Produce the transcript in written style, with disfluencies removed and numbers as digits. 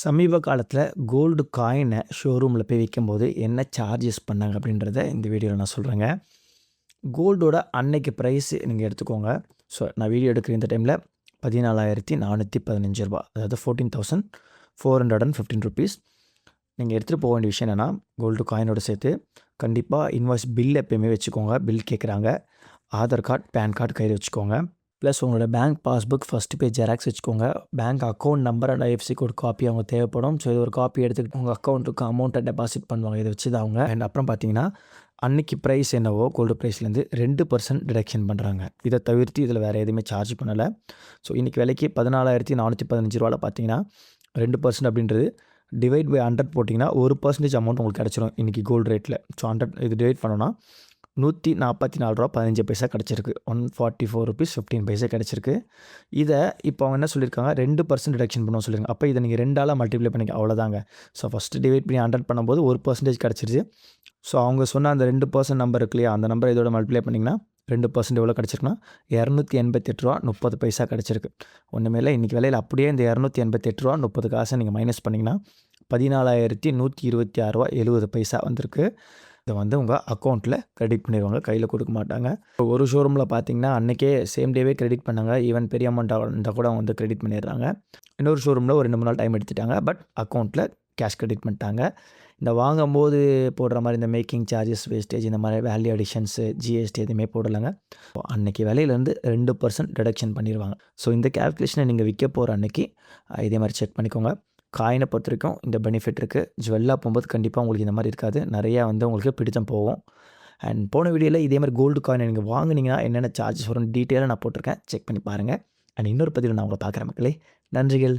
சமீப காலத்தில கோல்டு காயின ஷோரூம்ல போய் விக்கும்போது, என்ன சார்ஜஸ் பண்ணாங்க அப்படின்றத இந்த வீடியோல நான் சொல்றேங்க. கோல்டோட அன்னைக்கு பிரைஸ் நீங்க எடுத்துக்கோங்க. ஸோ நான் வீடியோ எடுக்கிற இந்த டைம்ல ரூ. 14,415 அதாவது ₹14,415. நீங்க எடுத்துட்டு போக வேண்டிய விஷயம் என்னன்னா, கோல்டு காயினோட சேர்த்து கண்டிப்பா இன்வாய்ஸ் பில் எப்பயுமே வச்சுக்கோங்க. பில் கேட்குறாங்க. ஆதார் கார்டு, பேன் கார்டு கையில வச்சுக்கோங்க. ப்ளஸ் உங்களோட bank passbook first page xerox வச்சுக்கோங்க. Bank account number and IFSC code copy அவங்க தேவைப்படும். ஸோ இது ஒரு காப்பி எடுத்துக்கிட்டு உங்கள் அக்கௌண்ட்டுக்கு அமௌண்ட்டை டெபாசிட் பண்ணுவாங்க. இதை வச்சு தான் அவங்க அண்ட் அப்புறம் பார்த்தீங்கன்னா, அன்னைக்கு ப்ரைஸ் என்னவோ கோல்டு ப்ரைஸ்லேருந்து 2% டிடக்ஷன் பண்ணுறாங்க. இதை தவிர்த்து இதில் வேறு எதுவுமே சார்ஜ் பண்ணலை. ஸோ இன்றைக்கி விலைக்கு ₹14,415 பார்த்தீங்கன்னா 2% அப்படின்றது டிவைட் பை 100 போட்டிங்கன்னா 1% அமௌண்ட் உங்களுக்கு கிடச்சிரும் இன்றைக்கி கோல்டு ரேட்டில். ஸோ 100 இது டிவைட் பண்ணோன்னா ₹144.15 கிடச்சிருக்கு. ₹144.15 கிடச்சிருக்கு. இதை இப்போ அவங்க என்ன சொல்லியிருக்காங்க, 2% டிடக்ஷன் பண்ணுவோம் சொல்லியிருக்காங்க. அப்போ இதை நீங்கள் 2ஆல் மல்டிப்ளை பண்ணிக்க அவ்வளோதாங்க. ஸோ ஃபஸ்ட்டு டிவைட் பண்ணி 100 பண்ணும்போது 1% கிடச்சிருச்சு. ஸோ அவங்க சொன்ன அந்த 2% நம்பர் இருக்கு இல்லையா, அந்த நம்பர் இதோட மல்டிப்ளை பண்ணிங்கன்னா 2% எவ்வளோ கிடச்சிருக்குன்னா ₹288.30 கிடச்சிருக்கு. ஒன்றுமே இல்லை, இன்றைக்கி விலையில் அப்படியே இந்த ₹288.30 நீங்கள் மைனஸ் பண்ணிங்கன்னா ₹14,126.70 வந்திருக்கு. இதை வந்து உங்கள் அக்கௌண்ட்டில் கிரெடிட் பண்ணிடுவாங்க, கையில் கொடுக்க மாட்டாங்க. ஒரு ஷோரூமில் பார்த்தீங்கன்னா அன்றைக்கே சேம் டேவே கிரெடிட் பண்ணாங்க. ஈவன் பெரிய அமௌண்ட்டாக இருந்தால் கூட அவங்க வந்து கிரெடிட் பண்ணிடுறாங்க. இன்னொரு ஷோரூமில் ஒரு 2-3 நாள் டைம் எடுத்துட்டாங்க. பட் அக்கௌண்ட்டில் கேஷ் கிரெடிட் பண்ணிட்டாங்க. இந்த வாங்கும்போது போடுற மாதிரி இந்த மேக்கிங் சார்ஜஸ், வேஸ்டேஜ், இந்த மாதிரி வேல்யூ அடிஷன்ஸு, ஜிஎஸ்டி எதுவுமே போடலைங்க. அன்றைக்கி விலையிலேருந்து 2% டிடக்ஷன் பண்ணிடுவாங்க. ஸோ இந்த கேல்குலேஷனை நீங்கள் விற்க போகிற அன்றைக்கி இதே மாதிரி செக் பண்ணிக்கோங்க. காயினை பொறுத்த வரைக்கும் இந்த பெனிஃபிட் இருக்குது. ஜுவல்லாக போகும்போது கண்டிப்பாக உங்களுக்கு இந்த மாதிரி இருக்காது. நிறையா வந்து உங்களுக்கு பிடித்தம் போகும். அண்ட் போன வீடியோவில் இதே மாதிரி கோல்டு காயினை நீங்கள் வாங்குனீங்கன்னா என்னென்ன சார்ஜஸ் வரும்னு டீட்டெயிலாக நான் போட்டிருக்கேன். செக் பண்ணி பாருங்கள். அண்ட் இன்னொரு பதிவில் நான் உங்களை பார்க்குறேன் மக்களே. நன்றிகள்.